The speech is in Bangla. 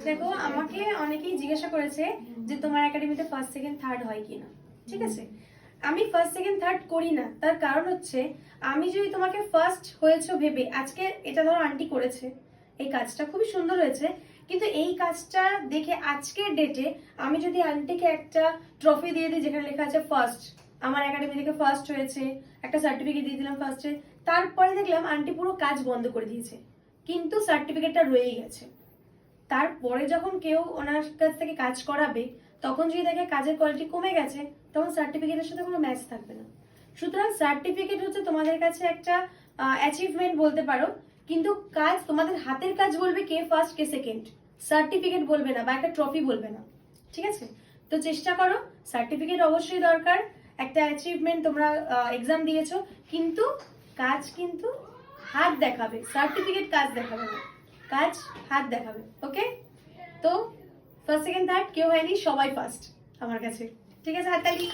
দেখো, আমাকে অনেকেই জিজ্ঞাসা করেছে যে তোমার একাডেমিতে ফার্স্ট সেকেন্ড থার্ড হয় কিনা। ঠিক আছে, আমি ফার্স্ট সেকেন্ড থার্ড করি না। তার কারণ হচ্ছে, আমি যদি তোমাকে ফার্স্ট হয়েছো ভেবে, আজকে এটা ধরো আন্টি করেছে, এই কাজটা খুবই সুন্দর হয়েছে, কিন্তু এই কাজটা দেখে আজকের ডেটে আমি যদি আন্টিকে একটা ট্রফি দিয়ে দিই যেখানে লেখা আছে ফার্স্ট, আমার একাডেমি থেকে ফার্স্ট হয়েছে, একটা সার্টিফিকেট দিয়ে দিলাম ফার্স্টে, তারপরে দেখলাম আন্টি পুরো কাজ বন্ধ করে দিয়েছে, কিন্তু সার্টিফিকেটটা রয়েই গেছে। তারপরে যখন কেউ ওনার কাছ থেকে কাজ করাবে, তখন যদি দেখে কাজের কোয়ালিটি কমে গেছে, তখন সার্টিফিকেটের সাথে কোনো ম্যাচ থাকবে না। সুতরাং সার্টিফিকেট হচ্ছে তোমাদের কাছে একটা অ্যাচিভমেন্ট বলতে পারো, কিন্তু কাজ, তোমাদের হাতের কাজ বলবে কে ফার্স্ট কে সেকেন্ড, সার্টিফিকেট বলবে না বা একটা ট্রফি বলবে না। ঠিক আছে, তো চেষ্টা করো, সার্টিফিকেট অবশ্যই দরকার, একটা অ্যাচিভমেন্ট, তোমরা এক্সাম দিয়েছো, কিন্তু কাজ কিন্তু হাত দেখাবে, সার্টিফিকেট কাজ দেখাবে না, কাজ হাত দেখাবে। ওকে, তো ফার্স্ট সেকেন্ড থার্ড কেউ হয়নি, সবাই ফার্স্ট আমার কাছে। ঠিক আছে, হাততালি।